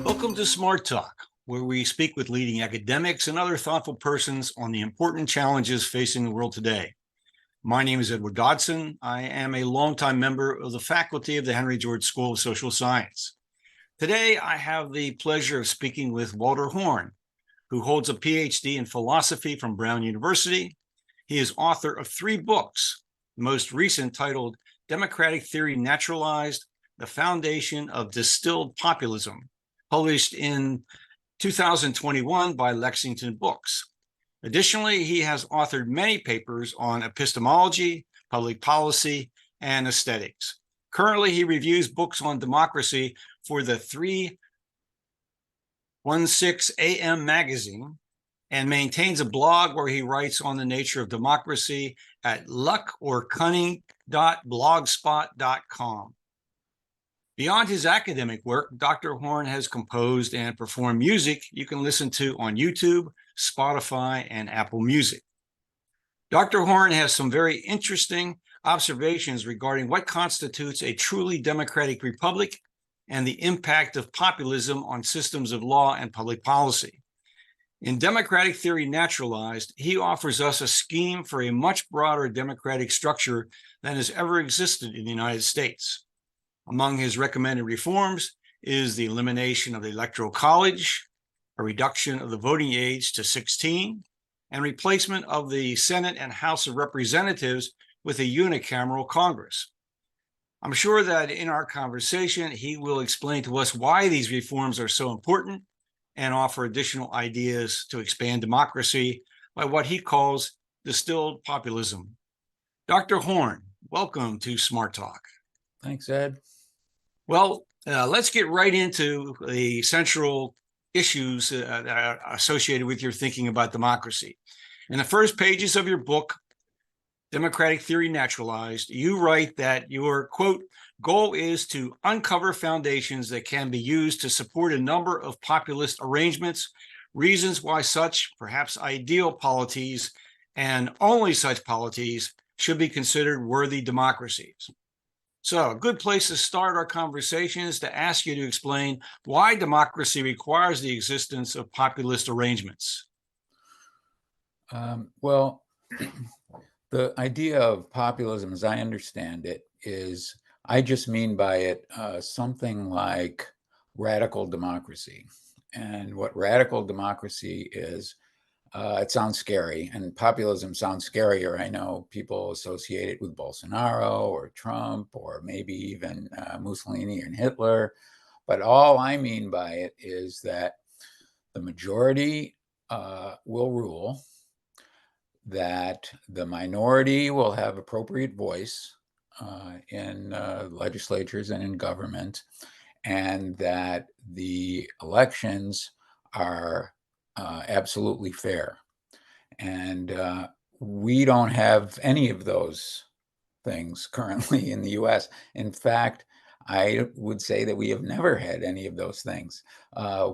Welcome to Smart Talk, where we speak with leading academics and other thoughtful persons on the important challenges facing the world today. My name is Edward Dodson. I am a longtime member of the faculty of the Henry George School of Social Science. Today, I have the pleasure of speaking with Walter Horn, who holds a PhD in philosophy from Brown University. He is author of 3 books, the most recent titled Democratic Theory Naturalized, The Foundation of Distilled Populism, published in 2021 by Lexington Books. Additionally, he has authored many papers on epistemology, public policy, and aesthetics. Currently, he reviews books on democracy for the 316 AM magazine and maintains a blog where he writes on the nature of democracy at luckorcunning.blogspot.com. Beyond his academic work, Dr. Horn has composed and performed music you can listen to on YouTube, Spotify, and Apple Music. Dr. Horn has some very interesting observations regarding what constitutes a truly democratic republic and the impact of populism on systems of law and public policy. In Democratic Theory Naturalized, he offers us a scheme for a much broader democratic structure than has ever existed in the United States. Among his recommended reforms is the elimination of the Electoral College, a reduction of the voting age to 16, and replacement of the Senate and House of Representatives with a unicameral Congress. I'm sure that in our conversation, he will explain to us why these reforms are so important and offer additional ideas to expand democracy by what he calls distilled populism. Dr. Horn, welcome to Smart Talk. Thanks, Ed. Well, let's get right into the central issues that are associated with your thinking about democracy. In the first pages of your book, Democratic Theory Naturalized, you write that your, quote, goal is to uncover foundations that can be used to support a number of populist arrangements, reasons why such, perhaps ideal polities, and only such polities should be considered worthy democracies. So a good place to start our conversation is to ask you to explain why democracy requires the existence of populist arrangements. Well, the idea of populism, as I understand it, is, I just mean by it something like radical democracy. And what radical democracy is, it sounds scary, and populism sounds scarier. I know people associate it with Bolsonaro or Trump or maybe even Mussolini and Hitler. But all I mean by it is that the majority will rule, that the minority will have appropriate voice in legislatures and in government, and that the elections are absolutely fair. And we don't have any of those things currently in the US. In fact, I would say that we have never had any of those things.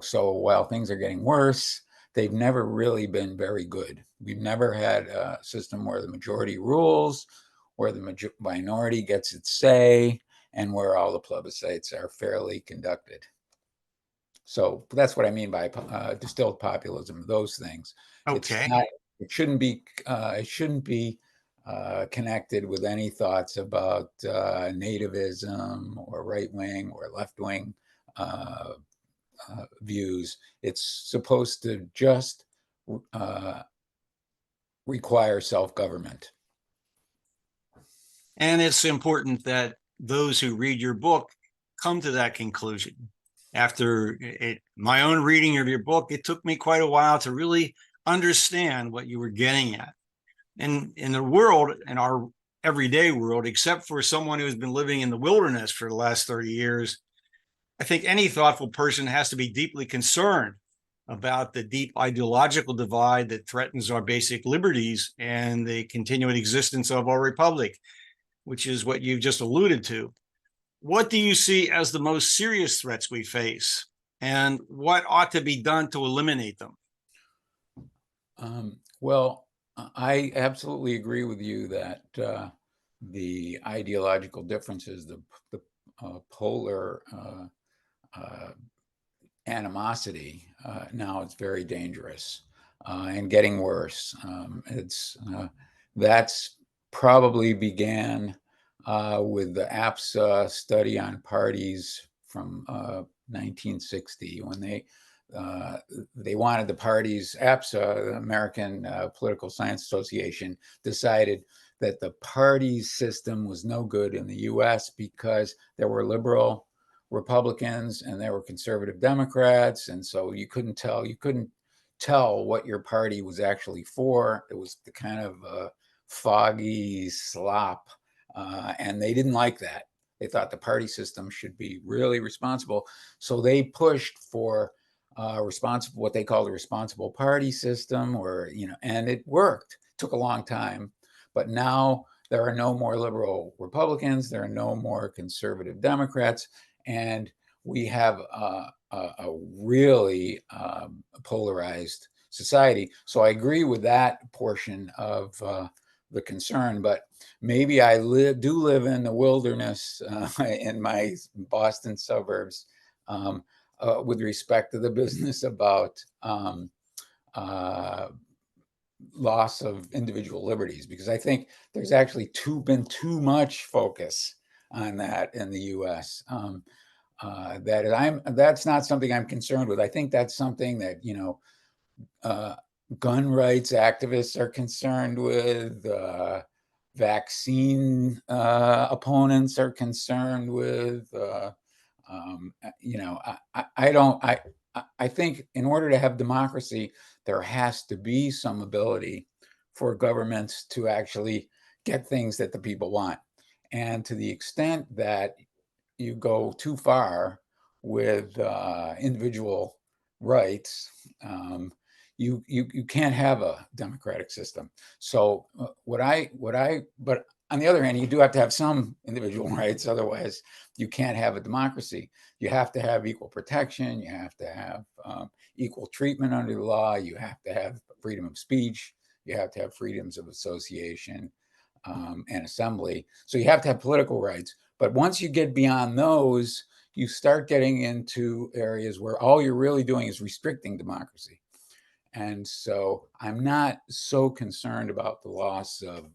So while things are getting worse, they've never really been very good. We've never had a system where the majority rules, where the minority gets its say, and where all the plebiscites are fairly conducted. So that's what I mean by distilled populism. Those things. Okay. It shouldn't be connected with any thoughts about nativism or right wing or left wing views. It's supposed to just require self-government. And it's important that those who read your book come to that conclusion. After my own reading of your book, it took me quite a while to really understand what you were getting at. And in the world, in our everyday world, except for someone who has been living in the wilderness for the last 30 years, I think any thoughtful person has to be deeply concerned about the deep ideological divide that threatens our basic liberties and the continuing existence of our republic, which is what you've just alluded to. What do you see as the most serious threats we face, and what ought to be done to eliminate them? Well, I absolutely agree with you that the ideological differences, the polar animosity. Now it's very dangerous and getting worse. That's probably began with the APSA study on parties from 1960, when they wanted the parties. APSA, the American Political Science Association, decided that the party system was no good in the U.S. because there were liberal Republicans and there were conservative Democrats, and so you couldn't tell what your party was actually for. It was the kind of foggy slop, and they didn't like that. They thought the party system should be really responsible, so they pushed for responsible, what they called a responsible party system, or and it worked. It took a long time, but now there are no more liberal Republicans, there are no more conservative Democrats, and we have a really polarized society. So I agree with that portion of the concern, but maybe I do live in the wilderness in my Boston suburbs with respect to the business about loss of individual liberties, because I think there's actually been too much focus on that in the U.S. That's not something I'm concerned with. I think that's something that gun rights activists are concerned with. Vaccine opponents are concerned with. I think in order to have democracy, there has to be some ability for governments to actually get things that the people want. And to the extent that you go too far with individual rights, you can't have a democratic system. So but on the other hand, you do have to have some individual rights. Otherwise, you can't have a democracy. You have to have equal protection. You have to have equal treatment under the law. You have to have freedom of speech. You have to have freedoms of association and assembly. So you have to have political rights. But once you get beyond those, you start getting into areas where all you're really doing is restricting democracy. And so I'm not so concerned about the loss of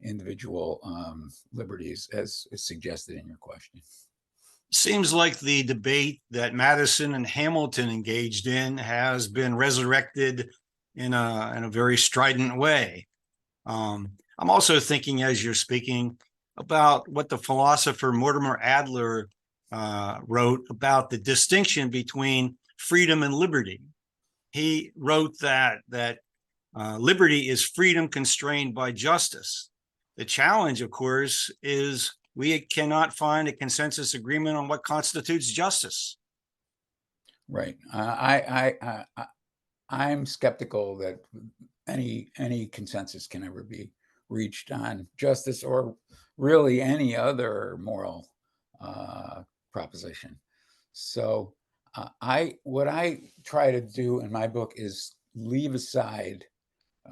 individual liberties as is suggested in your question. Seems like the debate that Madison and Hamilton engaged in has been resurrected in a very strident way. I'm also thinking, as you're speaking, about what the philosopher Mortimer Adler wrote about the distinction between freedom and liberty. He wrote that liberty is freedom constrained by justice. The challenge, of course, is we cannot find a consensus agreement on what constitutes justice. Right. I'm skeptical that any consensus can ever be reached on justice or really any other moral proposition. So what I try to do in my book is leave aside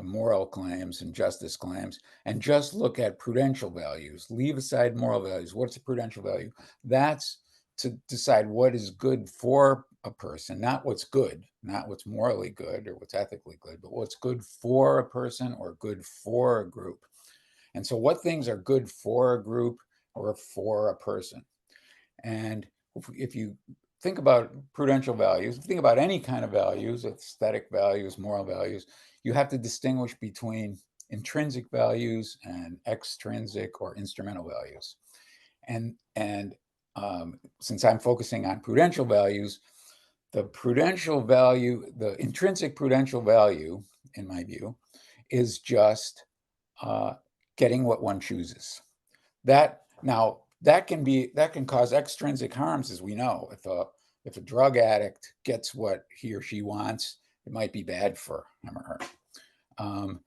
moral claims and justice claims and just look at prudential values. Leave aside moral values. What's a prudential value? That's to decide what is good for a person, not what's good, not what's morally good or what's ethically good, but what's good for a person or good for a group. And so what things are good for a group or for a person? And if you think about prudential values, think about any kind of values, aesthetic values, moral values, you have to distinguish between intrinsic values and extrinsic or instrumental values. And since I'm focusing on prudential values, the intrinsic prudential value, in my view, is just getting what one chooses. That can cause extrinsic harms, as we know. If a drug addict gets what he or she wants, it might be bad for him or her.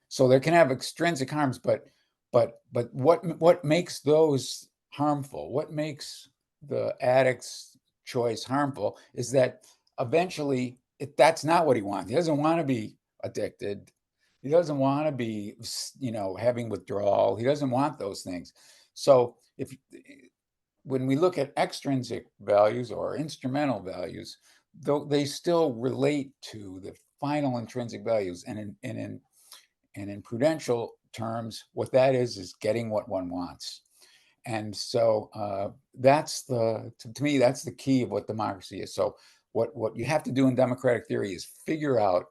So there can have extrinsic harms, but what makes those harmful? What makes the addict's choice harmful is that eventually that's not what he wants. He doesn't want to be addicted. He doesn't want to be, having withdrawal. He doesn't want those things. So when we look at extrinsic values or instrumental values, though they still relate to the final intrinsic values. And in prudential terms, what that is getting what one wants. And so to me, that's the key of what democracy is. So what you have to do in democratic theory is figure out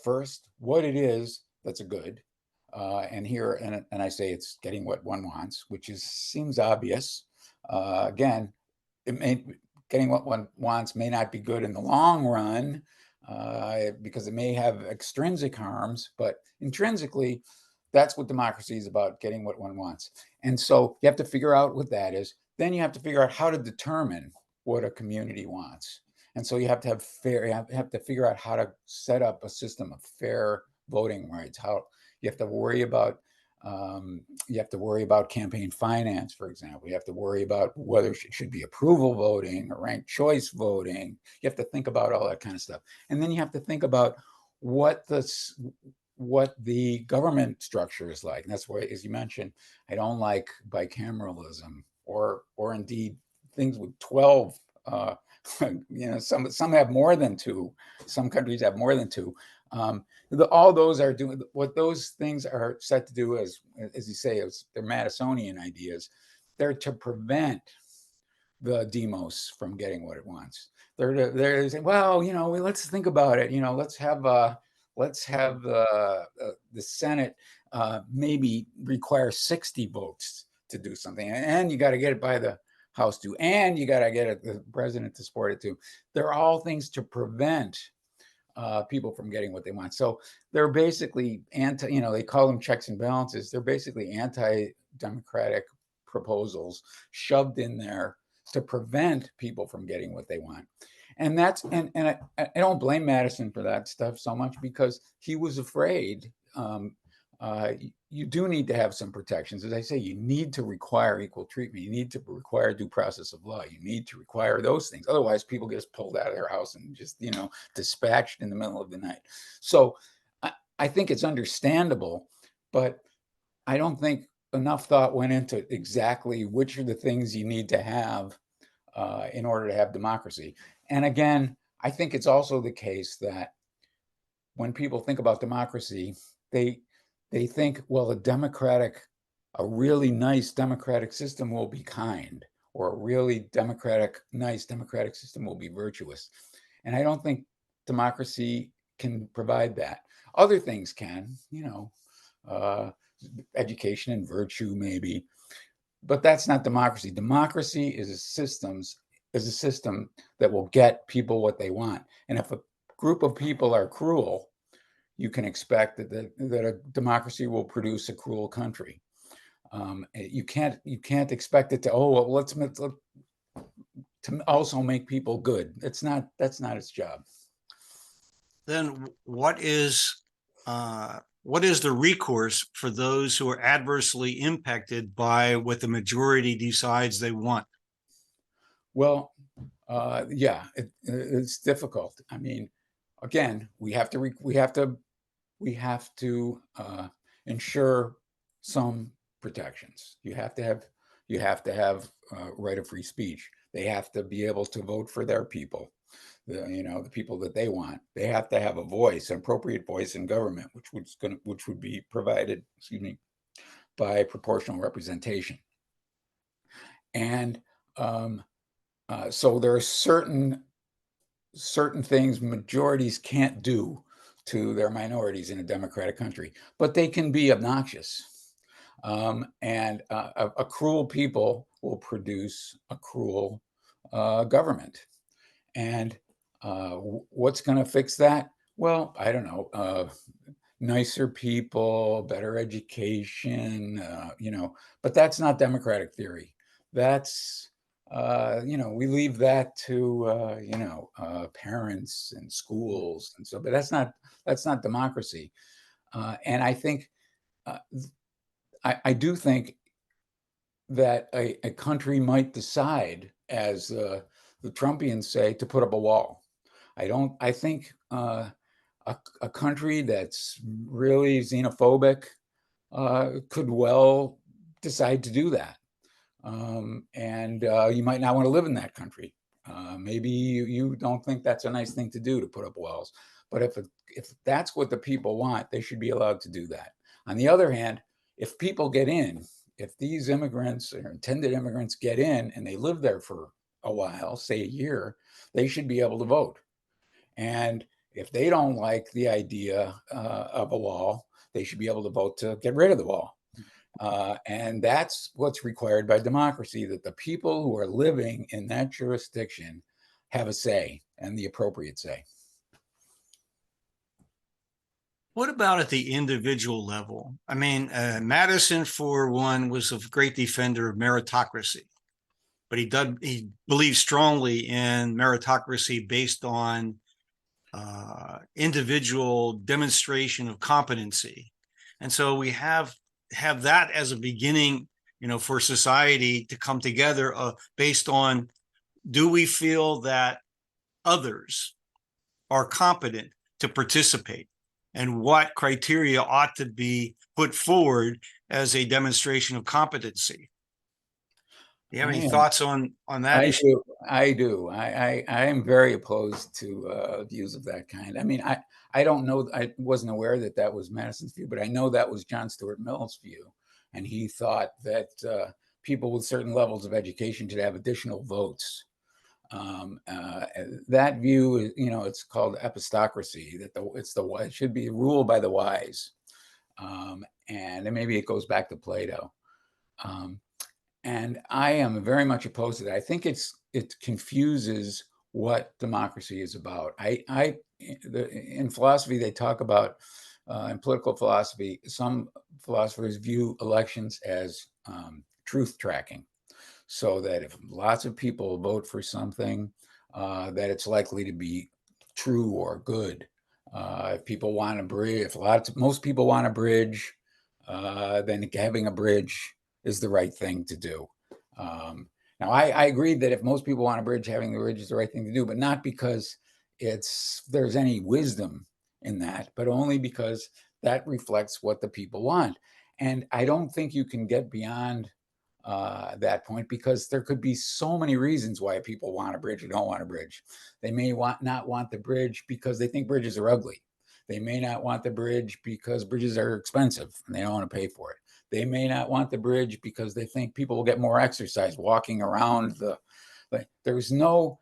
first what it is that's a good. And I say it's getting what one wants, which seems obvious. Again, getting what one wants may not be good in the long run, because it may have extrinsic harms, but intrinsically, that's what democracy is about, getting what one wants. And so you have to figure out what that is. Then you have to figure out how to determine what a community wants. And so you have to figure out how to set up a system of fair voting rights. How you have to worry about campaign finance, for example. You have to worry about whether it should be approval voting or ranked choice voting. You have to think about all that kind of stuff. And then you have to think about what the government structure is like. And that's why, as you mentioned, I don't like bicameralism or indeed things with 12. Some have more than two. Some countries have more than two. All those are doing what those things are set to do, as you say, they're Madisonian ideas. They're to prevent the demos from getting what it wants. They're saying, well, let's think about it. Let's have the Senate maybe require 60 votes to do something, and you got to get it by the House too, and you got to get the president to support it too. They're all things to prevent people from getting what they want. So they're basically they call them checks and balances. They're basically anti-democratic proposals shoved in there to prevent people from getting what they want. And I don't blame Madison for that stuff so much, because he was afraid. You do need to have some protections. As I say, you need to require equal treatment. You need to require due process of law. You need to require those things. Otherwise, people get pulled out of their house and just, dispatched in the middle of the night. So I think it's understandable, but I don't think enough thought went into exactly which are the things you need to have in order to have democracy. And again, I think it's also the case that when people think about democracy, they think, well, a really nice democratic system will be kind, or a really nice democratic system will be virtuous. And I don't think democracy can provide that. Other things can, education and virtue maybe, but that's not democracy. Democracy is a system that will get people what they want. And if a group of people are cruel, you can expect that a democracy will produce a cruel country. You can't expect it to let's to also make people good. That's not its job. Then what is the recourse for those who are adversely impacted by what the majority decides they want? Well, it's difficult. I mean, again, we have to ensure some protections. You have to have right of free speech. They have to be able to vote for their people, the people that they want. They have to have a voice, an appropriate voice in government, which would be provided, by proportional representation. And so there are certain things majorities can't do to their minorities in a democratic country, but they can be obnoxious. And a cruel people will produce a cruel government. And what's going to fix that? Well, I don't know. Nicer people, better education, but that's not democratic theory. That's we leave that to parents and schools and so, but that's not democracy. And I think I do think that a country might decide, as the Trumpians say, to put up a wall. I think a country that's really xenophobic could well decide to do that. And you might not want to live in that country. Maybe you don't think that's a nice thing to do, to put up walls, but if that's what the people want, they should be allowed to do that. On the other hand, if people get in, if these immigrants or intended immigrants get in and they live there for a while, say a year, they should be able to vote. And if they don't like the idea of a wall, they should be able to vote to get rid of the wall. And that's what's required by democracy, that the people who are living in that jurisdiction have a say, and the appropriate say. What about at the individual level? I mean, Madison, for one, was a great defender of meritocracy, but he believes strongly in meritocracy based on individual demonstration of competency. And so we have that as a beginning, for society to come together based on, do we feel that others are competent to participate, and what criteria ought to be put forward as a demonstration of competency? Do you have any thoughts on that issue? I do. I am very opposed to views of that kind. I mean, I don't know. I wasn't aware that that was Madison's view, but I know that was John Stuart Mill's view, and he thought that people with certain levels of education should have additional votes. That view, it's called epistocracy. That it should be ruled by the wise, and maybe it goes back to Plato. And I am very much opposed to that. I think it confuses what democracy is about. In philosophy, they talk about, in political philosophy, some philosophers view elections as truth tracking, so that if lots of people vote for something, that it's likely to be true or good. If people want a bridge, most people want a bridge, then having a bridge is the right thing to do. Now, I agree that if most people want a bridge, having the bridge is the right thing to do, but not because there's any wisdom in that, but only because that reflects what the people want. And I don't think you can get beyond that point, because there could be so many reasons why people want a bridge or don't want a bridge. They may not want the bridge because they think bridges are ugly. They may not want the bridge because bridges are expensive and they don't want to pay for it. They may not want the bridge because they think people will get more exercise walking around but there's no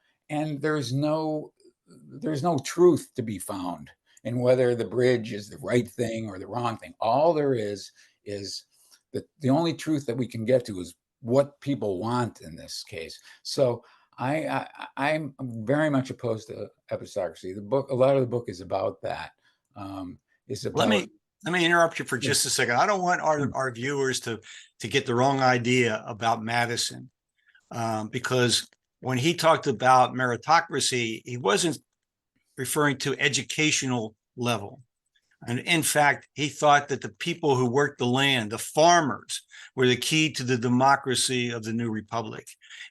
truth to be found in whether the bridge is the right thing or the wrong thing. All there is the only truth that we can get to is what people want in this case. So I'm very much opposed to epistocracy. A lot of the book is about that. It's about. Let me interrupt you for just a second. I don't want our viewers to get the wrong idea about Madison, because when he talked about meritocracy, he wasn't referring to educational level. And in fact, he thought that the people who worked the land, the farmers, were the key to the democracy of the new republic,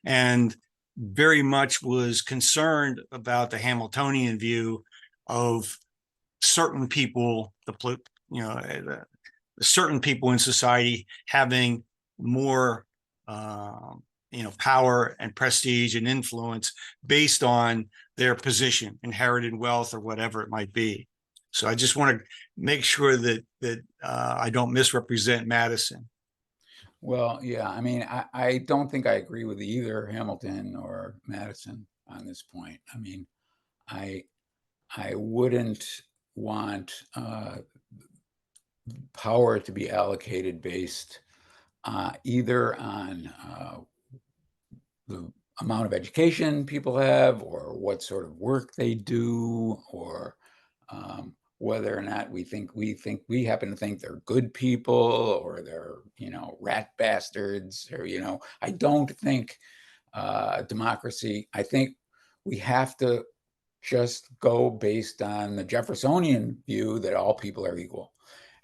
and very much was concerned about the Hamiltonian view of certain people, certain people in society having more, power and prestige and influence based on their position, inherited wealth, or whatever it might be. So I just want to make sure that I don't misrepresent Madison. Well, yeah, I mean, I don't think I agree with either Hamilton or Madison on this point. I mean, I wouldn't want power to be allocated based either on the amount of education people have, or what sort of work they do, or whether or not we happen to think they're good people, or they're rat bastards, or I don't think democracy. I think we have to just go based on the Jeffersonian view that all people are equal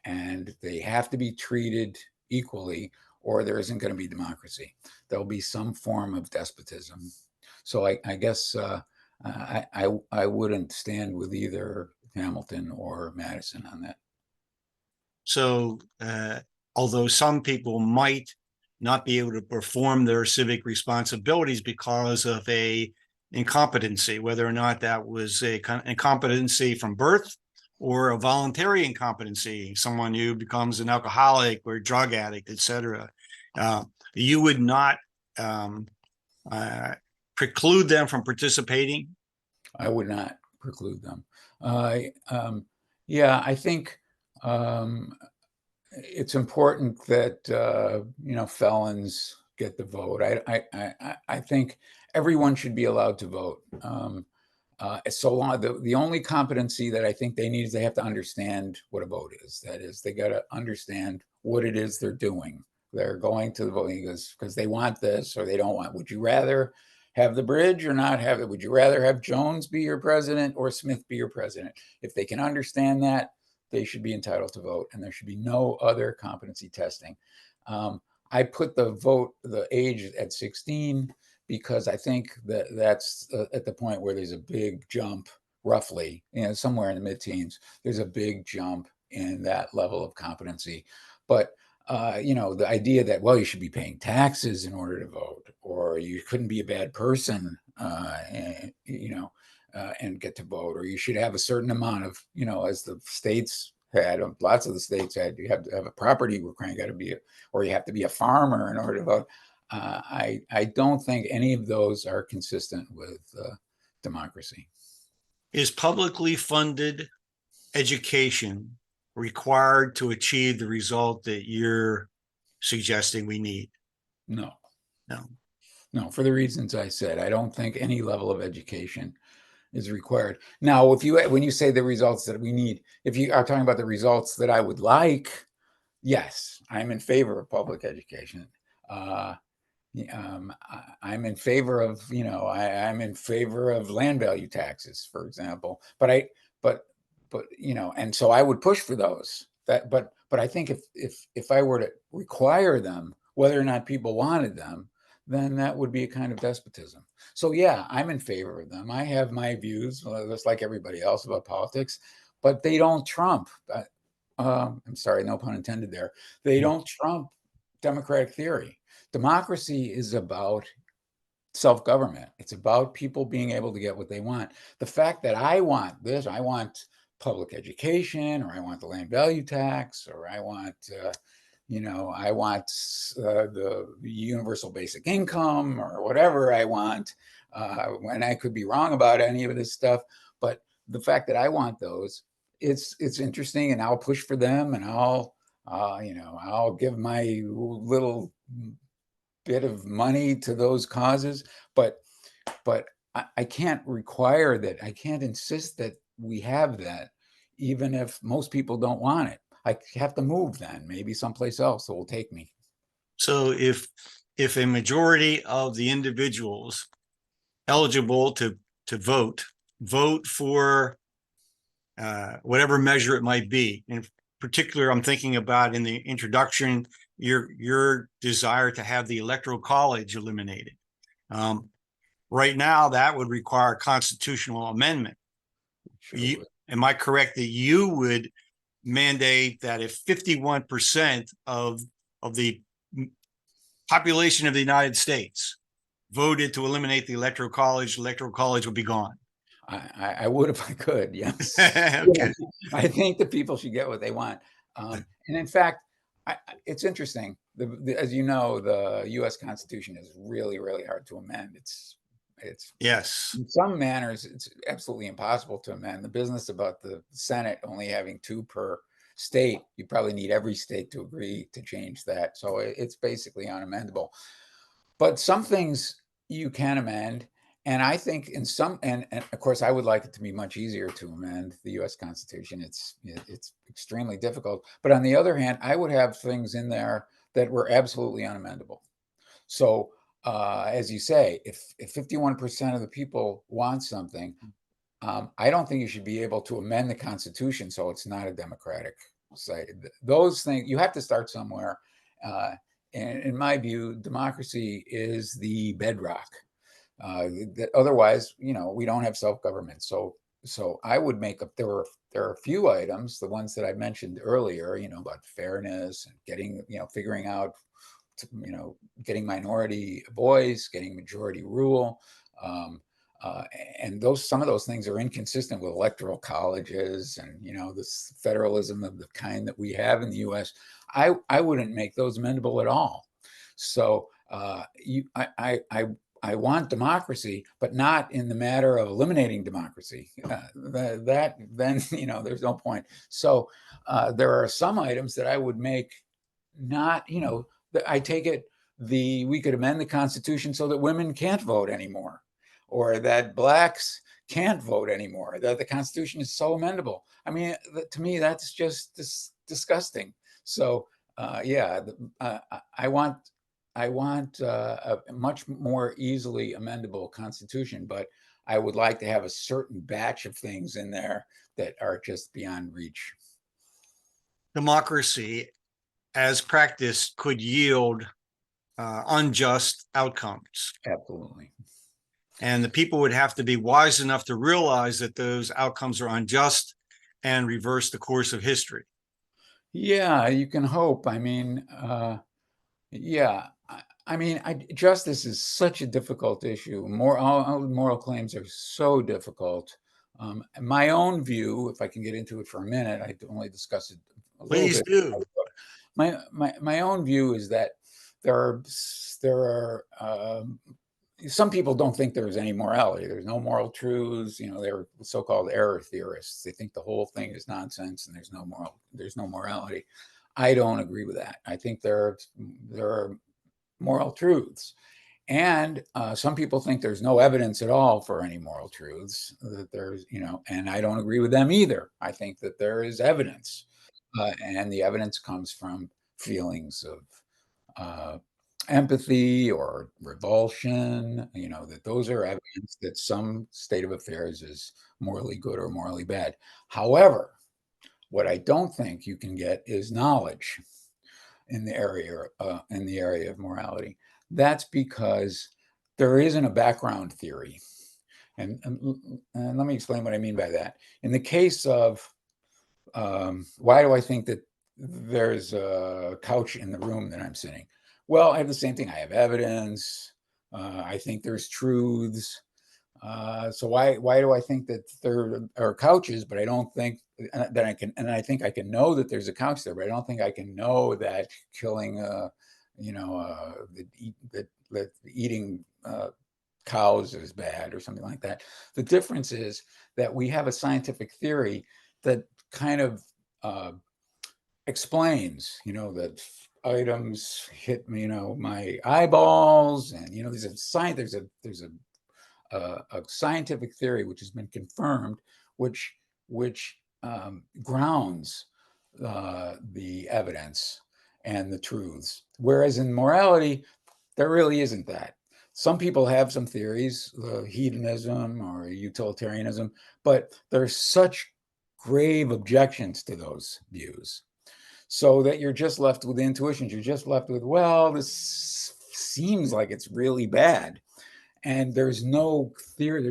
and they have to be treated equally, or there isn't going to be democracy. There'll be some form of despotism. So I guess I wouldn't stand with either Hamilton or Madison on that. So although some people might not be able to perform their civic responsibilities because of a incompetency, whether or not that was a incompetency from birth or a voluntary incompetency, someone who becomes an alcoholic or drug addict, etc. You would not um, preclude them from participating? I would not preclude them. Yeah, I think it's important that felons get the vote. I think everyone should be allowed to vote. So long, the only competency that I think they need is they have to understand what a vote is. That is, they got to understand what it is they're doing. They're going to the voting because they want this or they don't want. Would you rather have the bridge or not have it? Would you rather have Jones be your president or Smith be your president? If they can understand that, they should be entitled to vote, and there should be no other competency testing. I put the age at 16 because I think that's at the point where there's a big jump, roughly, somewhere in the mid-teens, there's a big jump in that level of competency. But the idea that, well, you should be paying taxes in order to vote, or you couldn't be a bad person, and get to vote, or you should have a certain amount of, as the states had, lots of the states had, you have to have a property requirement, got to be, or you have to be a farmer in order to vote. I don't think any of those are consistent with democracy. Is publicly funded education required to achieve the result that you're suggesting we need? No. No. No, for the reasons I said. I don't think any level of education is required. Now, when you say the results that we need, if you are talking about the results that I would like, yes, I'm in favor of public education. I'm in favor of, I'm in favor of land value taxes, for example. But and so I would push for those. But I think if I were to require them, whether or not people wanted them, then that would be a kind of despotism. So yeah, I'm in favor of them. I have my views, just like everybody else, about politics, but they don't trump. I'm sorry, no pun intended there. They don't trump democratic theory. Democracy is about self-government. It's about people being able to get what they want. The fact that I want this, I want public education, or I want the land value tax, or I want the universal basic income, or whatever I want, when I could be wrong about any of this stuff. But the fact that I want those, it's interesting, and I'll push for them, and I'll give my little bit of money to those causes. But I can't require that. I can't insist that we have that, even if most people don't want it. I have to move then, maybe someplace else that will take me. So if a majority of the individuals eligible to vote for whatever measure it might be, in particular, I'm thinking about in the introduction, your desire to have the electoral college eliminated. Right now, that would require a constitutional amendment. Sure. Am I correct that you would mandate that if 51% of the population of the United States voted to eliminate the electoral college would be gone? I would if I could, yes. Okay. I think the people should get what they want. And in fact, it's interesting. As you know, the U.S. Constitution is really, really hard to amend. It's yes. In some manners, it's absolutely impossible to amend. The business about the Senate only having 2 per state, you probably need every state to agree to change that. So it's basically unamendable. But some things you can amend. And I think and of course, I would like it to be much easier to amend the U.S. Constitution. It's extremely difficult. But on the other hand, I would have things in there that were absolutely unamendable. So as you say, if 51% of the people want something, I don't think you should be able to amend the Constitution so it's not a democratic site. Those things, you have to start somewhere. And in my view, democracy is the bedrock. Otherwise, we don't have self-government. So I would make up, there are a few items, the ones that I mentioned earlier, about fairness and getting, figuring out, getting minority voice, getting majority rule, Uh, and some of those things are inconsistent with electoral colleges and, this federalism of the kind that we have in the U.S. I wouldn't make those amendable at all. So I want democracy, but not in the matter of eliminating democracy. Then there's no point. So there are some items that I would make not. I take it we could amend the Constitution so that women can't vote anymore, or that blacks can't vote anymore. That the Constitution is so amendable. I mean, to me, that's just disgusting. So I want a much more easily amendable Constitution, but I would like to have a certain batch of things in there that are just beyond reach. Democracy, as practiced, could yield unjust outcomes. Absolutely. And the people would have to be wise enough to realize that those outcomes are unjust and reverse the course of history. Yeah, you can hope. I mean, justice is such a difficult issue. Moral claims are so difficult. My own view, if I can get into it for a minute, I only discussed it a little Please bit. do. My own view is that there are some people don't think there's any morality. There's no moral truths. They're so-called error theorists. They think the whole thing is nonsense and there's no morality. I don't agree with that. I think there are moral truths. And some people think there's no evidence at all for any moral truths, that there's, and I don't agree with them either. I think that there is evidence, and the evidence comes from feelings of empathy or revulsion, that those are evidence that some state of affairs is morally good or morally bad. However, what I don't think you can get is knowledge in the area of morality. That's because there isn't a background theory. And let me explain what I mean by that. In the case of why do I think that there's a couch in the room that I'm sitting? Well, I have the same thing. I have evidence. I think there's truths. So why do I think that there are couches, but I don't think that I can, and I think I can know that there's a couch there, but I don't think I can know that killing, that eating cows is bad or something like that. The difference is that we have a scientific theory that kind of explains, that items hit me, my eyeballs, and there's a science, there's a scientific theory which has been confirmed, which grounds the evidence and the truths. Whereas in morality, there really isn't that. Some people have some theories, hedonism or utilitarianism, but there's such grave objections to those views, so that you're just left with intuitions. You're just left with, well, this seems like it's really bad. And there's no theory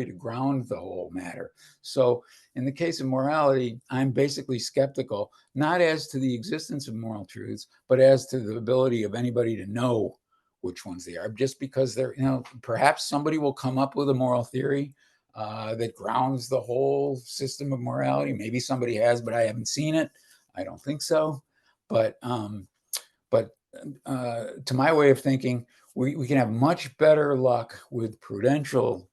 to ground the whole matter. So in the case of morality, I'm basically skeptical, not as to the existence of moral truths, but as to the ability of anybody to know which ones they are, just because they're, perhaps somebody will come up with a moral theory that grounds the whole system of morality. Maybe somebody has, but I haven't seen it. I don't think so. But to my way of thinking, we can have much better luck with prudential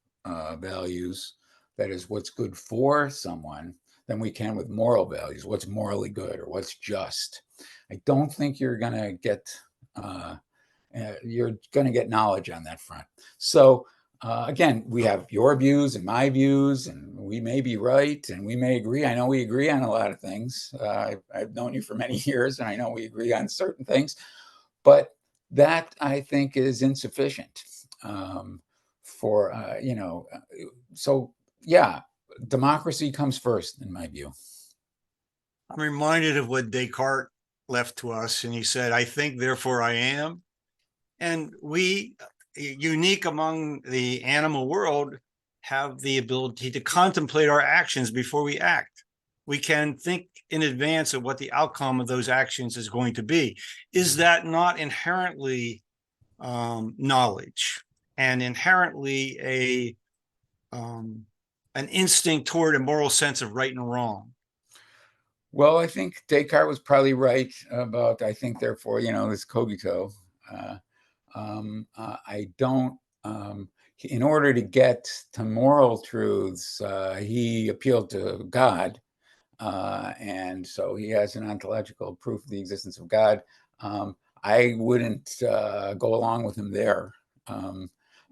values, that is what's good for someone, than we can with moral values, what's morally good or what's just. I don't think you're going to get knowledge on that front. So again, we have your views and my views, and we may be right and we may agree. I know we agree on a lot of things. I've known you for many years, and I know we agree on certain things. But that, I think, is insufficient so yeah, democracy comes first, in my view. I'm reminded of what Descartes left to us, and he said, "I think, therefore I am." And we, unique among the animal world, have the ability to contemplate our actions before we act. We can think in advance of what the outcome of those actions is going to be. Is that not inherently knowledge? and inherently an instinct toward a moral sense of right and wrong. Well, I think Descartes was probably right about, I think, therefore, this cogito. I don't, in order to get to moral truths, he appealed to God. And so he has an ontological proof of the existence of God. I wouldn't go along with him there.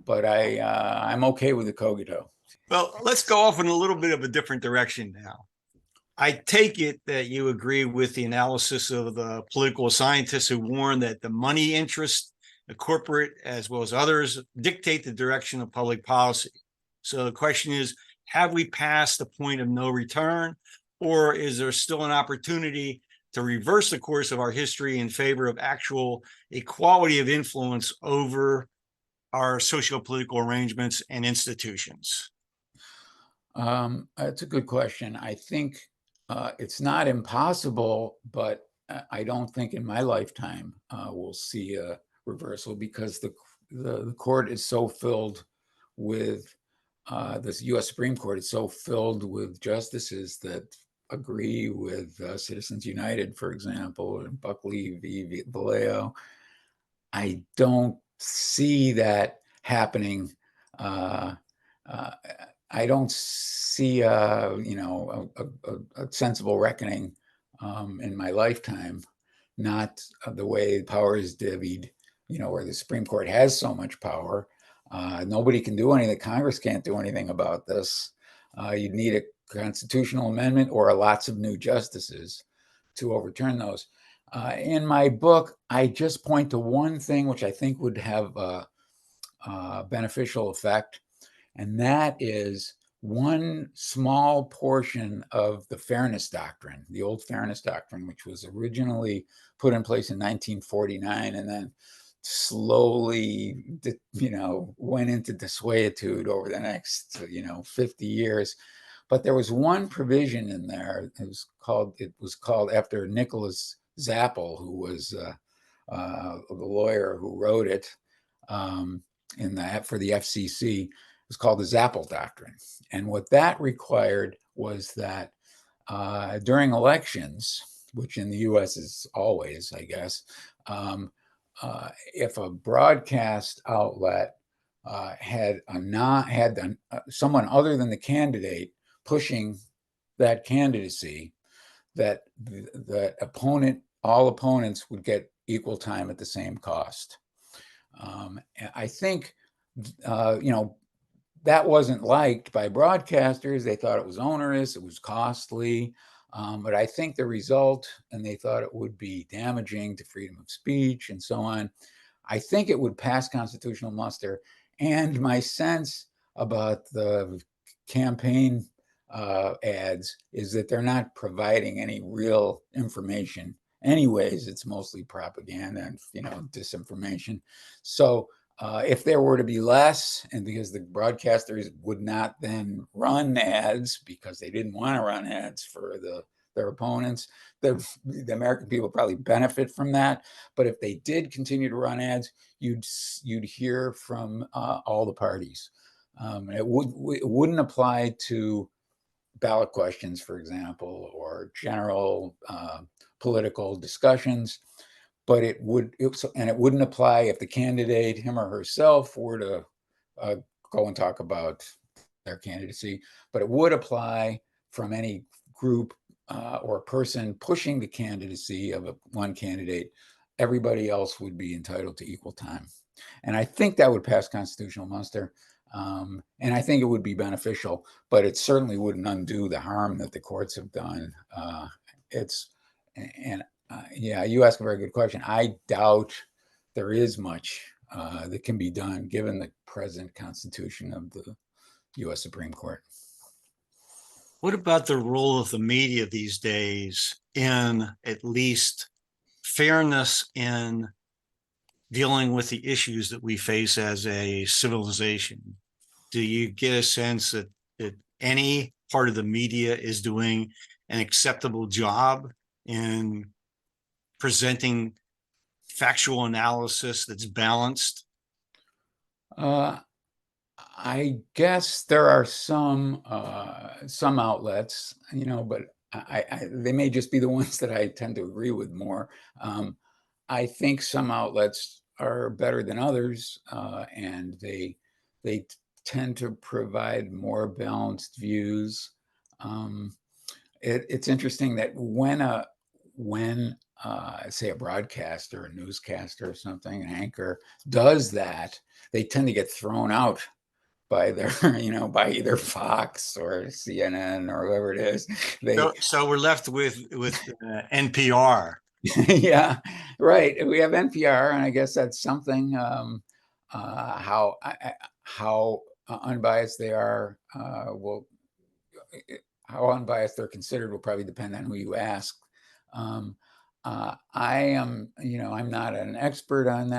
But I'm okay with the cogito. Well, let's go off in a little bit of a different direction now. I take it that you agree with the analysis of the political scientists who warn that the money interests, the corporate as well as others, dictate the direction of public policy. So the question is, have we passed the point of no return, or is there still an opportunity to reverse the course of our history in favor of actual equality of influence over our socio-political arrangements and institutions? That's a good question. I think it's not impossible, but I don't think in my lifetime we'll see a reversal, because the court is so filled with this U.S. Supreme Court is so filled with justices that agree with Citizens United, for example, and Buckley v. Vallejo. I don't see that happening. Uh, uh, I don't see a sensible reckoning in my lifetime. Not the way power is divvied, where the Supreme Court has so much power. Nobody can do anything. Congress can't do anything about this. You'd need a constitutional amendment or lots of new justices to overturn those. In my book, I just point to one thing which I think would have a beneficial effect, and that is one small portion of the fairness doctrine, the old fairness doctrine, which was originally put in place in 1949 and then slowly, went into desuetude over the next, 50 years. But there was one provision in there. It was called after Nicholas Zappel, who was the lawyer who wrote it for the FCC. It was called the Zappel Doctrine. And what that required was that during elections, which in the U.S. is always, I guess, if a broadcast outlet had someone other than the candidate pushing that candidacy, that all opponents would get equal time at the same cost. I think, that wasn't liked by broadcasters. They thought it was onerous, it was costly. But I think the result, and they thought it would be damaging to freedom of speech and so on, I think it would pass constitutional muster. And my sense about the campaign ads is that they're not providing any real information. Anyways, it's mostly propaganda and disinformation. So if there were to be less, and because the broadcasters would not then run ads because they didn't want to run ads for their opponents, the American people probably benefit from that. But if they did continue to run ads, you'd hear from all the parties. It wouldn't apply to ballot questions, for example, or general political discussions. But it wouldn't apply if the candidate, him or herself, were to go and talk about their candidacy. But it would apply from any group or person pushing the candidacy of one candidate. Everybody else would be entitled to equal time. And I think that would pass constitutional muster. And I think it would be beneficial, but it certainly wouldn't undo the harm that the courts have done. Yeah, you ask a very good question. I doubt there is much that can be done given the present constitution of the U.S. Supreme Court. What about the role of the media these days in at least fairness in dealing with the issues that we face as a civilization? Do you get a sense that any part of the media is doing an acceptable job in presenting factual analysis that's balanced? Uh, I guess there are some outlets, but they may just be the ones that I tend to agree with more. Um, I think some outlets are better than others, and they tend to provide more balanced views. Um, it's interesting that when say a broadcaster, a newscaster, or something, an anchor does that, they tend to get thrown out by their, by either Fox or CNN or whoever it is. They, So we're left with NPR. yeah, right. We have NPR, and I guess that's something. How unbiased they are will how unbiased they're considered will probably depend on who you ask. Um, I am, I'm not an expert on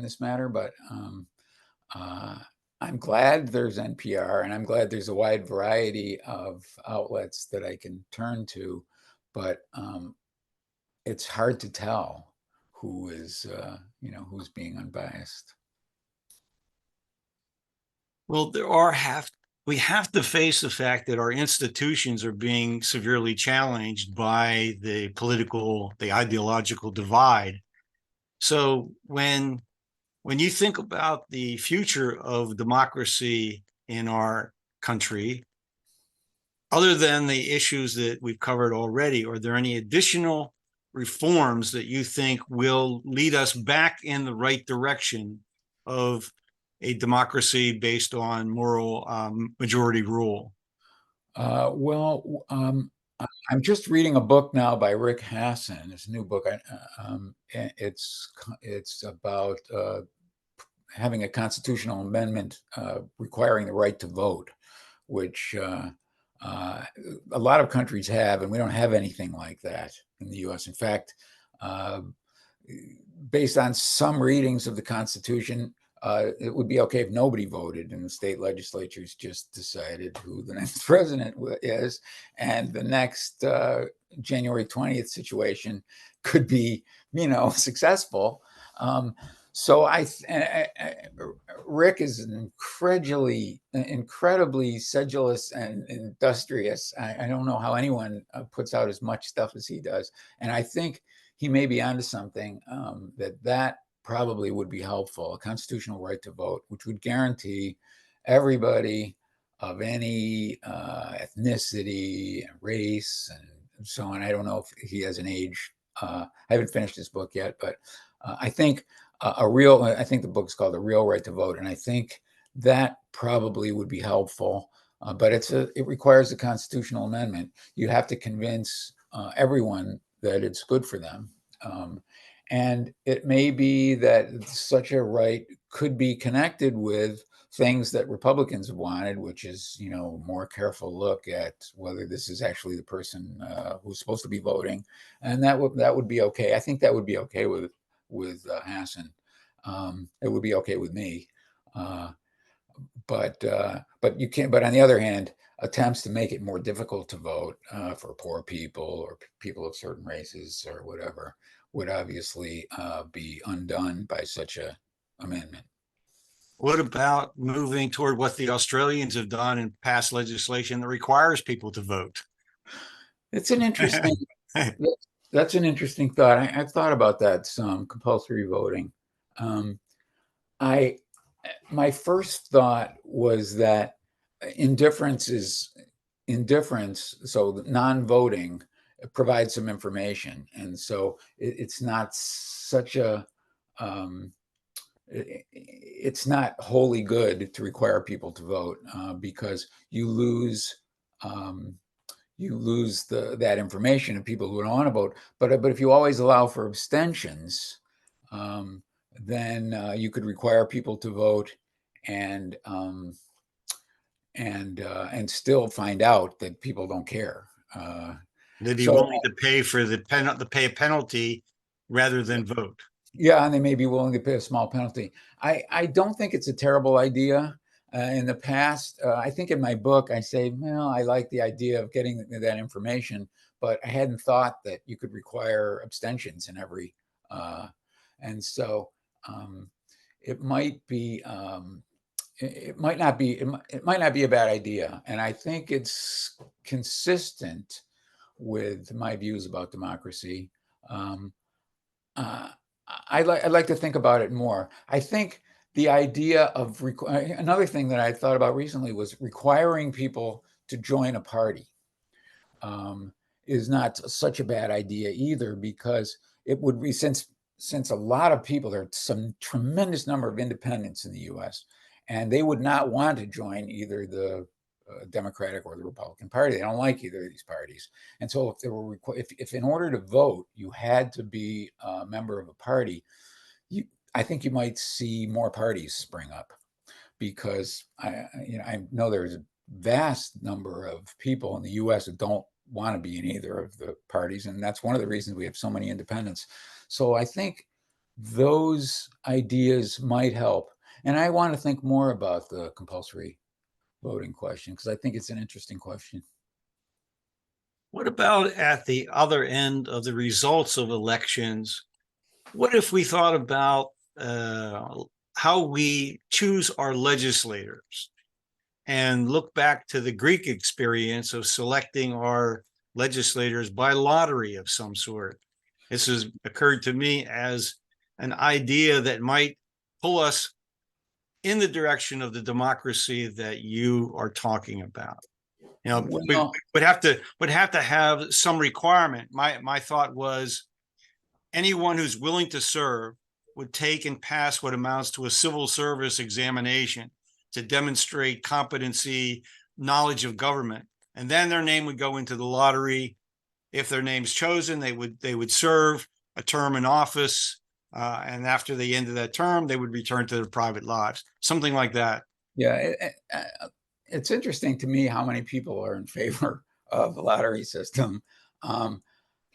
this matter, but uh, I'm glad there's NPR, and I'm glad there's a wide variety of outlets that I can turn to, but it's hard to tell who is, who's being unbiased. Well, we have to face the fact that our institutions are being severely challenged by the ideological divide. So when you think about the future of democracy in our country, other than the issues that we've covered already, are there any additional reforms that you think will lead us back in the right direction of a democracy based on moral majority rule? Well, I'm just reading a book now by Rick Hasson. It's a new book. It's about having a constitutional amendment requiring the right to vote, which uh, a lot of countries have, and we don't have anything like that in the U.S. In fact, uh, based on some readings of the Constitution, it would be okay if nobody voted and the state legislatures just decided who the next president is. And the next January 20th situation could be, successful. Um, so Rick is an incredibly sedulous and industrious. I don't know how anyone puts out as much stuff as he does. And I think he may be onto something, that probably would be helpful, a constitutional right to vote, which would guarantee everybody of any ethnicity and race and so on. I don't know if he has an age. I haven't finished his book yet, but I think I think the book's called The Real Right to Vote. And I think that probably would be helpful. But it requires a constitutional amendment. You have to convince everyone that it's good for them. Um, and it may be that such a right could be connected with things that Republicans have wanted, which is, more careful look at whether this is actually the person who's supposed to be voting, and that would be okay. I think that would be okay with Hassan. It would be okay with me. Uh, but you can't. But on the other hand, attempts to make it more difficult to vote for poor people or people of certain races or whatever would obviously be undone by such a amendment. What about moving toward what the Australians have done and passed legislation that requires people to vote? It's an interesting. That's an interesting thought. I've thought about that some compulsory voting. Um, I My first thought was that indifference is indifference. So non-voting provides some information, and so it's not such a it's not wholly good to require people to vote because um, you lose that information of people who don't want to vote. But if you always allow for abstentions, um, then you could require people to vote and and still find out that people don't care. They'd be So willing to pay for to pay a penalty rather than vote. yeah, and they may be willing to pay a small penalty. I don't think it's a terrible idea. In the past, I think in my book, I say, well, I like the idea of getting that information, but I hadn't thought that you could require abstentions in every. Uh, and so um, it might be. it might not be it might not be a bad idea, and I think it's consistent with my views about democracy. Um, uh, I'd like to think about it more. I think the idea of another thing that I thought about recently was requiring people to join a party um, is not such a bad idea either, because it would be, since a lot of people, there are some tremendous number of independents in the U.S., and they would not want to join either the Democratic or the Republican Party. They don't like either of these parties. And so if there were if in order to vote you had to be a member of a party, you I think you might see more parties spring up, because I know there's a vast number of people in the U.S. that don't want to be in either of the parties, and that's one of the reasons we have so many independents. So I think those ideas might help, and I want to think more about the compulsory voting question, because I think it's an interesting question. What about at the other end of the results of elections? What if we thought about how we choose our legislators and look back to the Greek experience of selecting our legislators by lottery of some sort? This has occurred to me as an idea that might pull us in the direction of the democracy that you are talking about. You know, we Well, would have to have some requirement. My thought was anyone who's willing to serve would take and pass what amounts to a civil service examination to demonstrate competency, knowledge of government, and then their name would go into the lottery. If their name's chosen, they would serve a term in office, and after the end of that term, they would return to their private lives, something like that. yeah, it's interesting to me how many people are in favor of the lottery system. Um,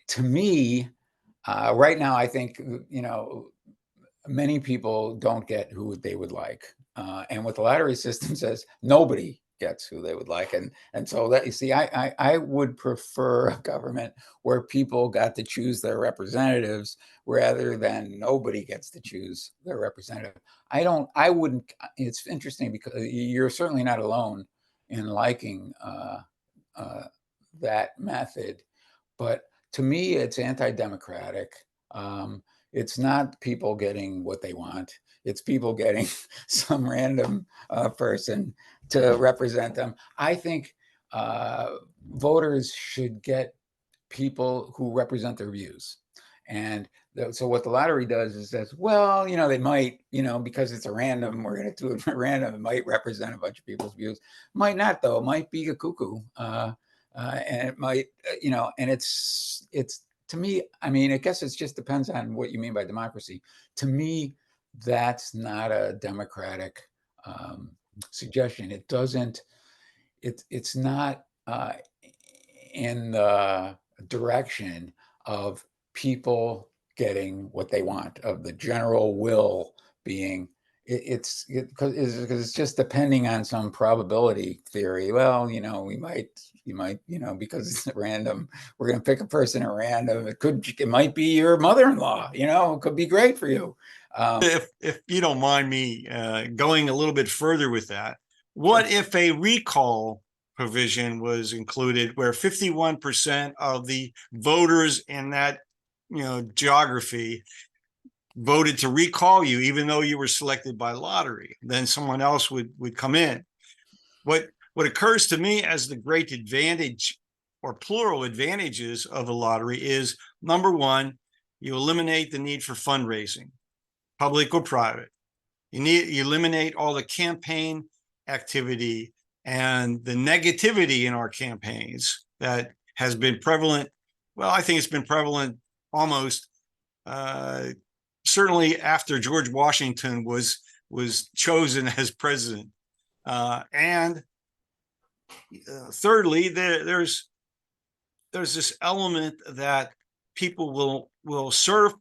to me, right now, I think many people don't get who they would like, and what the lottery system says, nobody gets who they would like, and so that, you see, I would prefer a government where people got to choose their representatives rather than nobody gets to choose their representative. I wouldn't. It's interesting because you're certainly not alone in liking uh, that method, but to me, it's anti-democratic. It's not people getting what they want. It's people getting some random person to represent them. I think uh, voters should get people who represent their views. And so what the lottery does is says, well, they might, because it's a random, we're going to do it random. It might represent a bunch of people's views. Might not, though. It might be a cuckoo. And it might, and it's to me, I mean, I guess it just depends on what you mean by democracy. To me, that's not a democratic suggestion. It doesn't, it's not in the direction of people getting what they want, of the general will being. It's because it's just depending on some probability theory. Well, you might, because it's random. We're going to pick a person at random. It might be your mother-in-law. It could be great for you. If you don't mind me going a little bit further with that, Sure. what if a recall provision was included where 51% of the voters in that geography voted to recall you, even though you were selected by lottery? Then someone else would come in. What occurs to me as the great advantage or plural advantages of a lottery is, number one, you eliminate the need for fundraising, public or private. You eliminate all the campaign activity and the negativity in our campaigns that has been prevalent. Well, I think it's been prevalent almost certainly after George Washington was chosen as president. And thirdly, there's this element that people will serve,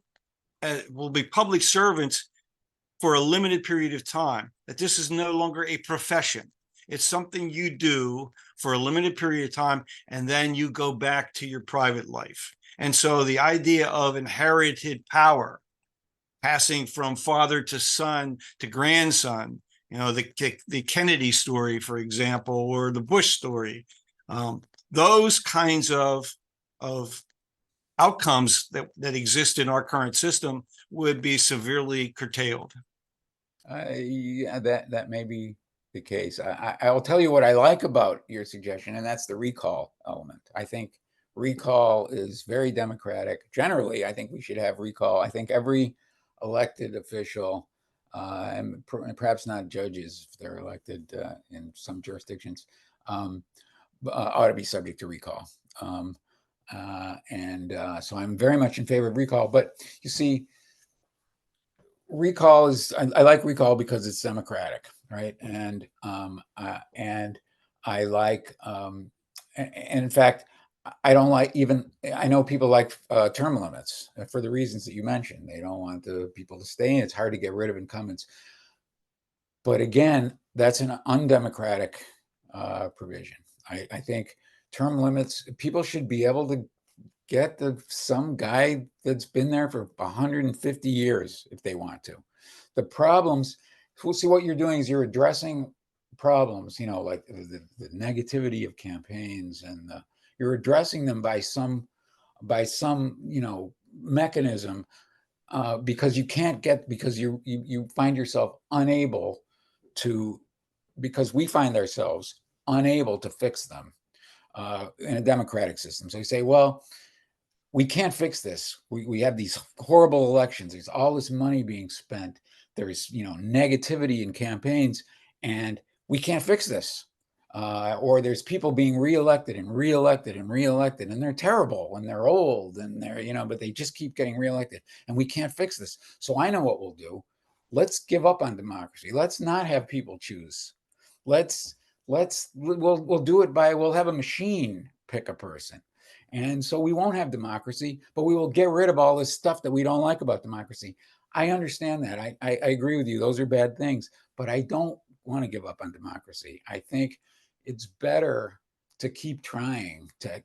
will be public servants for a limited period of time, that this is no longer a profession. It's something you do for a limited period of time, and then you go back to your private life. And so the idea of inherited power passing from father to son to grandson the Kennedy story, for example, or the Bush story. Those kinds of outcomes that exist in our current system would be severely curtailed. Yeah, that may be the case. I'll tell you what I like about your suggestion, and that's the recall element. I think recall is very democratic. Generally, I think we should have recall. I think every elected official, and perhaps not judges if they're elected in some jurisdictions, ought to be subject to recall. So I'm very much in favor of recall. But you see, recall is I like recall because it's democratic, right? And I like and in fact I don't like even I know people like term limits for the reasons that you mentioned. They don't want the people to stay in. It's hard to get rid of incumbents. But again, that's an undemocratic provision. I think term limits, people should be able to get some guy that's been there for 150 years if they want to. The problems, we'll see what you're doing is you're addressing problems, like the negativity of campaigns, and you're addressing them by some mechanism, because you find yourself unable to, because we find ourselves unable to fix them in a democratic system. So you say, well, we can't fix this. We have these horrible elections. There's all this money being spent. There's negativity in campaigns, and we can't fix this. Or there's people being reelected and reelected and reelected, and they're terrible and they're old and but they just keep getting reelected, and we can't fix this. So I know what we'll do. Let's give up on democracy. Let's not have people choose. We'll do it we'll have a machine pick a person. And so we won't have democracy, but we will get rid of all this stuff that we don't like about democracy. I understand that. I agree with you. Those are bad things, but I don't want to give up on democracy. I think it's better to keep trying to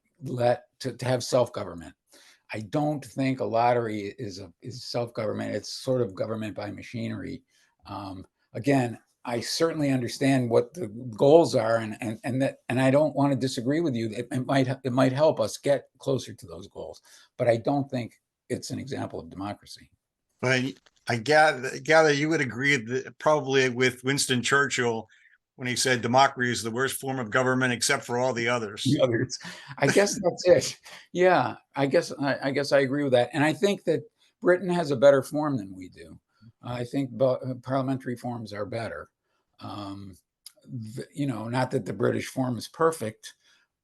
have self-government. I don't think a lottery is self-government. It's sort of government by machinery. Again, I certainly understand what the goals are, and I don't want to disagree with you. It might help us get closer to those goals, but I don't think it's an example of democracy. But I gather you would agree that probably with Winston Churchill when he said democracy is the worst form of government except for all the others. The others. I guess that's it. Yeah, I guess I agree with that, and I think that Britain has a better form than we do. I think parliamentary forms are better. Not that the British form is perfect,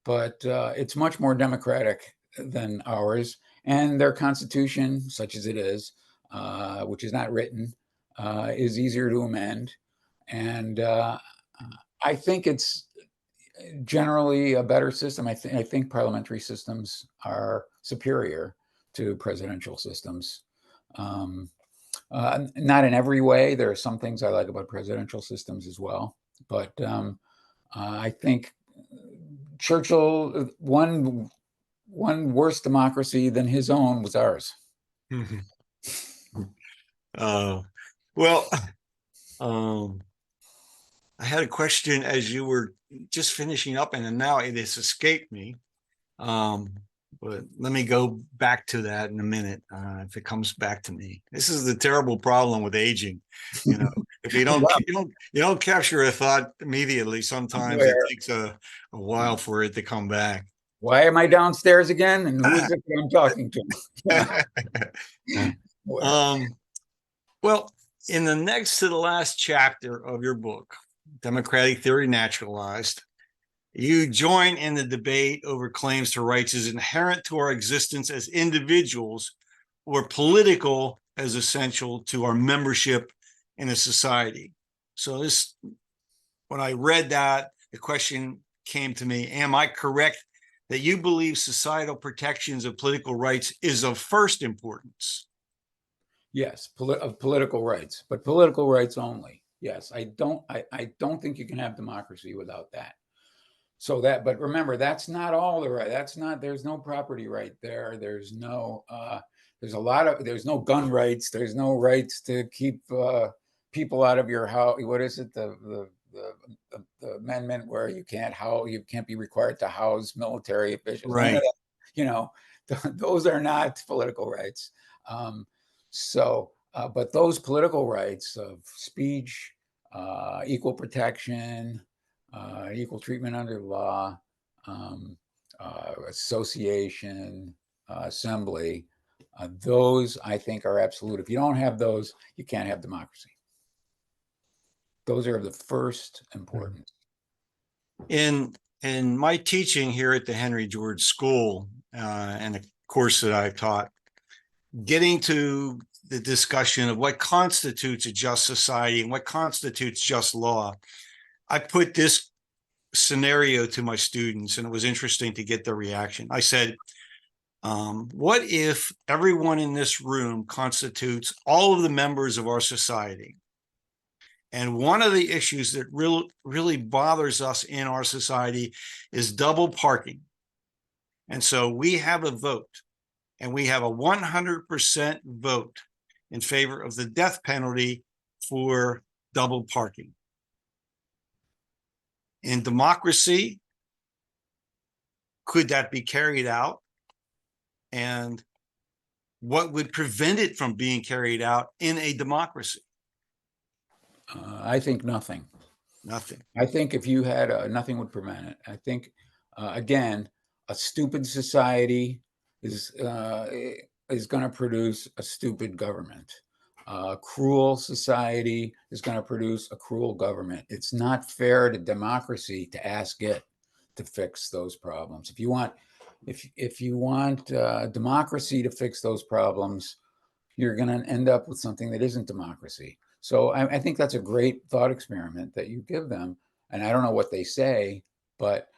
but it's much more democratic than ours. And their constitution, such as it is, which is not written, is easier to amend. And I think it's generally a better system. I think parliamentary systems are superior to presidential systems. Not in every way. There are some things I like about presidential systems as well. But I think Churchill, one worse democracy than his own was ours. Well, I had a question as you were just finishing up, and now it has escaped me. But let me go back to that in a minute if it comes back to me. This is the terrible problem with aging. If you don't you don't capture a thought immediately, sometimes it takes a while for it to come back. Why am I downstairs again? And who is it that I'm talking to? Well, in the next to the last chapter of your book, Democratic Theory Naturalized, you join in the debate over claims to rights as inherent to our existence as individuals or political as essential to our membership in a society. So when I read that, the question came to me, am I correct that you believe societal protections of political rights is of first importance? Yes, of political rights, but political rights only. Yes, I don't think you can have democracy without that. But remember, that's not all the right. There's no property right there. There's no gun rights. There's no rights to keep people out of your house. What is it? The amendment where you can't be required to house military officials. None of Right. that, you know, those are not political rights. Um, but those political rights of speech, equal protection, equal treatment under law, um, association, assembly, those I think are absolute. If you don't have those, you can't have democracy. Those are of the first importance. In my teaching here at the Henry George School and the course that I've taught, getting to the discussion of what constitutes a just society and what constitutes just law, I put this scenario to my students, and it was interesting to get their reaction. I said, what if everyone in this room constitutes all of the members of our society? And one of the issues that really bothers us in our society is double parking. And so we have a vote, and we have a 100% vote in favor of the death penalty for double parking. In democracy, could that be carried out? And what would prevent it from being carried out in a democracy? I think nothing. Nothing. I think if you had nothing would prevent it. I think again, a stupid society is going to produce a stupid government. A cruel society is going to produce a cruel government. It's not fair to democracy to ask it to fix those problems. If you want democracy to fix those problems, you're going to end up with something that isn't democracy. So I think that's a great thought experiment that you give them. And I don't know what they say, but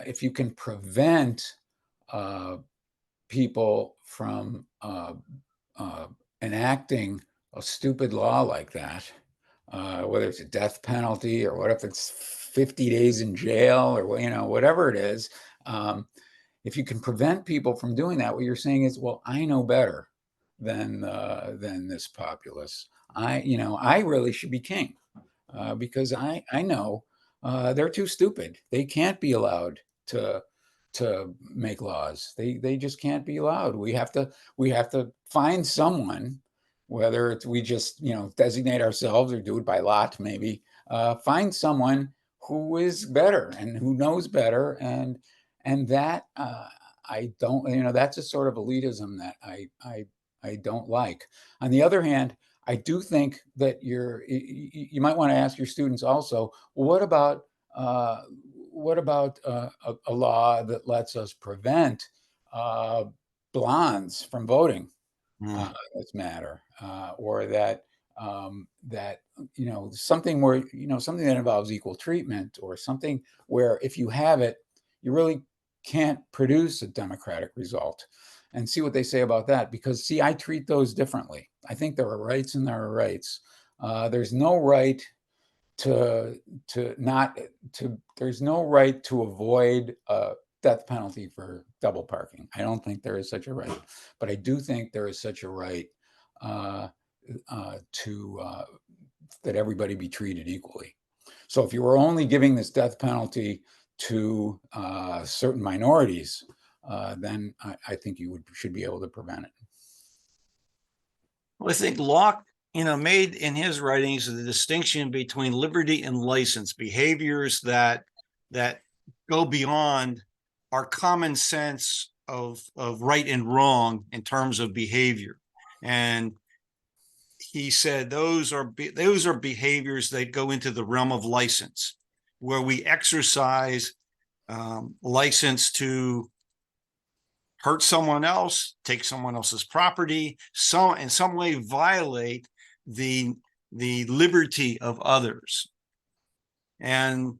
if you can prevent people from enacting a stupid law like that, whether it's a death penalty or what if it's 50 days in jail or whatever it is, if you can prevent people from doing that, what you're saying is, well, I know better than this populace. I really should be king because I know they're too stupid. They can't be allowed to make laws. They just can't be allowed. We have to find someone, whether it's we just designate ourselves or do it by lot maybe. Find someone who is better and who knows better, and that I don't. That's a sort of elitism that I don't like. On the other hand, I do think that you might want to ask your students also, well, what about a law that lets us prevent blondes from voting? This matter, or that something where something that involves equal treatment, or something where if you have it, you really can't produce a democratic result. And see what they say about that, because see, I treat those differently. I think there are rights and there are rights. There's no right there's no right to avoid a death penalty for double parking. I don't think there is such a right, but I do think there is such a right that everybody be treated equally. So if you were only giving this death penalty to certain minorities, then I think you should be able to prevent it. Well, I think Locke, made in his writings the distinction between liberty and license, behaviors that go beyond our common sense of right and wrong in terms of behavior. And he said those are behaviors that go into the realm of license, where we exercise license to hurt someone else, take someone else's property, in some way violate the liberty of others. And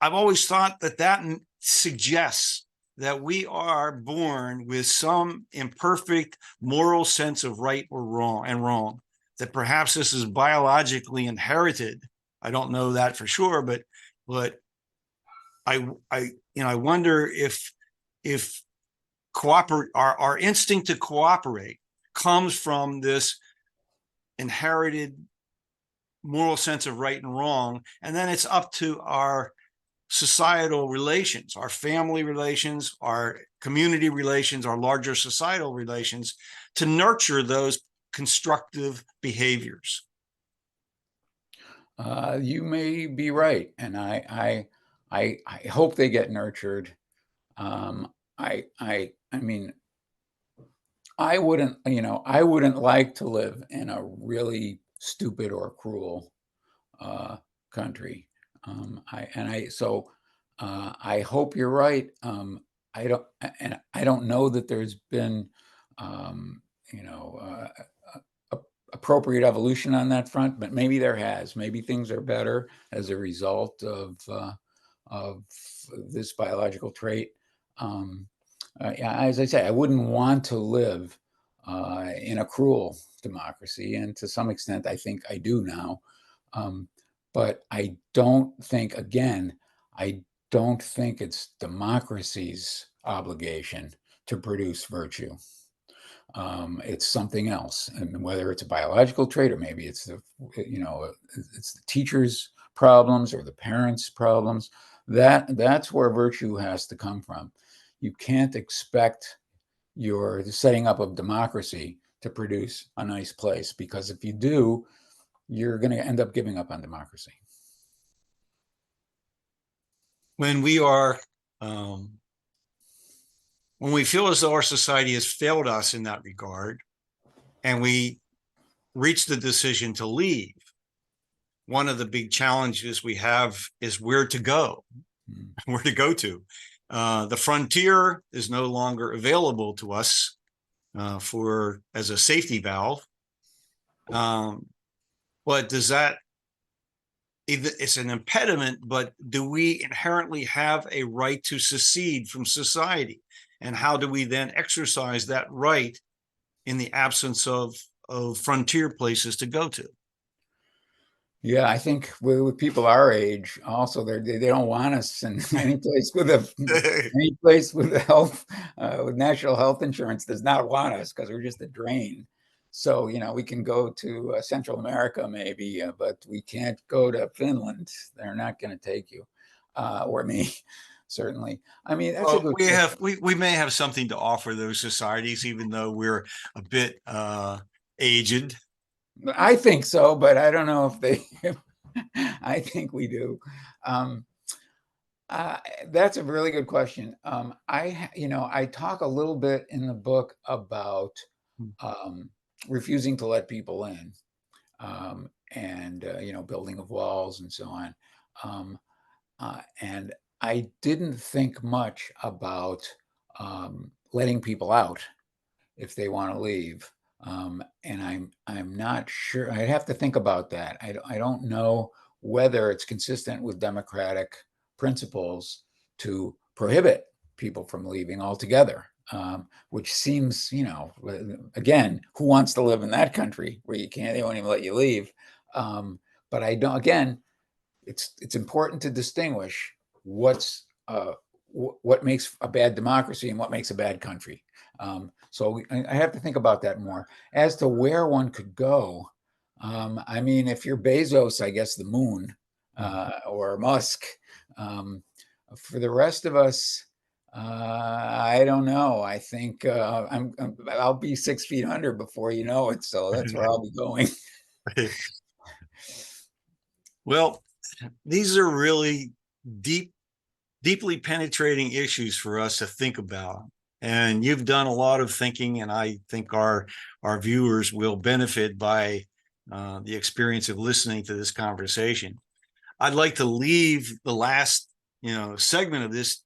I've always thought that suggests that we are born with some imperfect moral sense of right or wrong, that perhaps this is biologically inherited. I don't know that for sure, but I wonder if our instinct to cooperate comes from this inherited moral sense of right and wrong. And then it's up to our societal relations, our family relations, our community relations, our larger societal relations to nurture those constructive behaviors. You may be right, and I hope they get nurtured. I mean, I wouldn't like to live in a really stupid or cruel country. I hope you're right. I don't know that there's been, um, you know, appropriate evolution on that front, but maybe there has. Maybe things are better as a result of this biological trait. Yeah, as I say, I wouldn't want to live in a cruel democracy, and to some extent, I think I do now. But I don't think, again, I don't think it's democracy's obligation to produce virtue. It's something else, and whether it's a biological trait or maybe it's it's the teacher's problems or the parents' problems. That's where virtue has to come from. You can't expect your setting up of democracy to produce a nice place, because if you do, you're going to end up giving up on democracy. When we are, when we feel as though our society has failed us in that regard, and we reach the decision to leave, one of the big challenges we have is where to go, where to go to. The frontier is no longer available to us as a safety valve. But does that, it's an impediment, but do we inherently have a right to secede from society? And how do we then exercise that right in the absence of frontier places to go to? Yeah, I think with people our age, also they don't want us in any place with a health with national health insurance does not want us, because we're just a drain. So we can go to Central America maybe, but we can't go to Finland. They're not going to take you, or me, certainly. I mean, that's a Well, good we may have something to offer those societies, even though we're a bit aged. I think so, but I don't know if they. I think we do. Um, that's a really good question. I talk a little bit in the book about um, refusing to let people in, and building of walls and so on. And I didn't think much about letting people out if they want to leave. And I'm not sure. I'd have to think about that. I don't know whether it's consistent with democratic principles to prohibit people from leaving altogether, which seems, again, who wants to live in that country where they won't even let you leave? But I don't. Again, it's important to distinguish what makes a bad democracy and what makes a bad country. So I have to think about that more. As to where one could go, I mean, if you're Bezos, I guess the moon, or Musk. For the rest of us, I don't know. I think I'll be 6 feet under before you know it. So that's where I'll be going. Well, these are really deeply penetrating issues for us to think about. And you've done a lot of thinking, and I think our viewers will benefit by the experience of listening to this conversation. I'd like to leave the last segment of this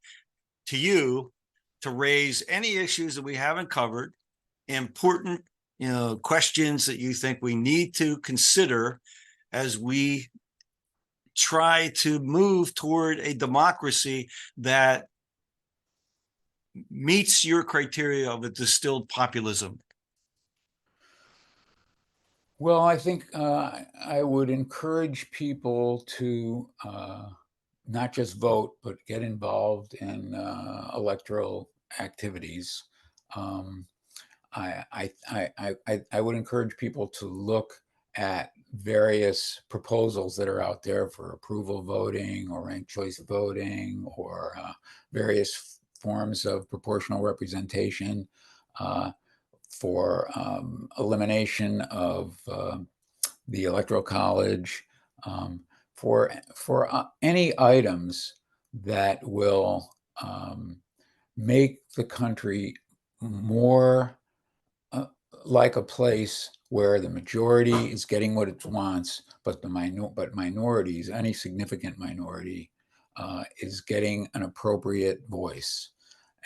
to you to raise any issues that we haven't covered, important questions that you think we need to consider as we try to move toward a democracy that meets your criteria of a distilled populism. Well, I think I would encourage people to not just vote, but get involved in electoral activities. I would encourage people to look at various proposals that are out there for approval voting or ranked choice voting or various forms of proportional representation, for elimination of the Electoral College, for any items that will make the country more like a place where the majority is getting what it wants, but minorities, any significant minority, is getting an appropriate voice.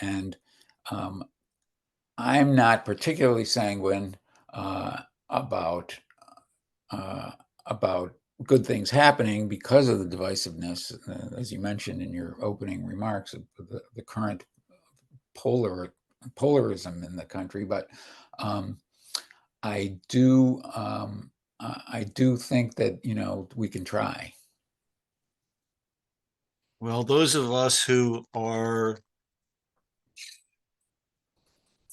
And I'm not particularly sanguine about good things happening because of the divisiveness, as you mentioned in your opening remarks, of the current polarism in the country. But I do think that we can try. Well, those of us who are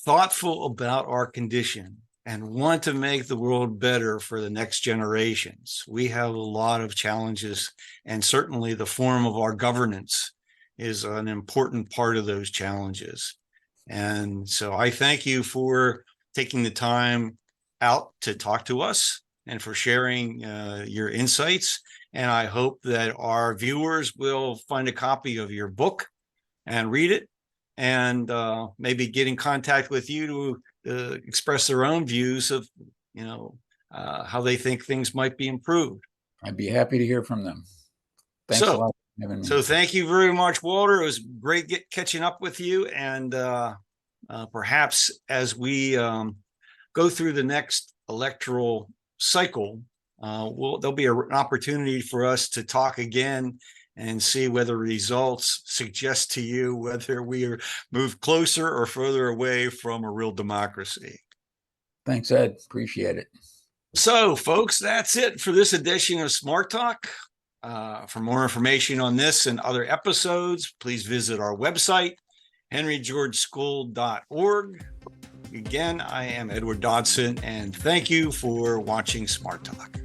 thoughtful about our condition and want to make the world better for the next generations, we have a lot of challenges, and certainly the form of our governance is an important part of those challenges. And so I thank you for taking the time out to talk to us and for sharing your insights. And I hope that our viewers will find a copy of your book and read it, and maybe get in contact with you to express their own views of, how they think things might be improved. I'd be happy to hear from them. Thanks a lot for having me. So thank you very much, Walter. It was great catching up with you. And perhaps as we go through the next electoral cycle, there'll be an opportunity for us to talk again and see whether results suggest to you whether we are moved closer or further away from a real democracy. Thanks, Ed. Appreciate it. So, folks, that's it for this edition of Smart Talk. For more information on this and other episodes, please visit our website, henrygeorgeschool.org. Again, I am Edward Dodson, and thank you for watching Smart Talk.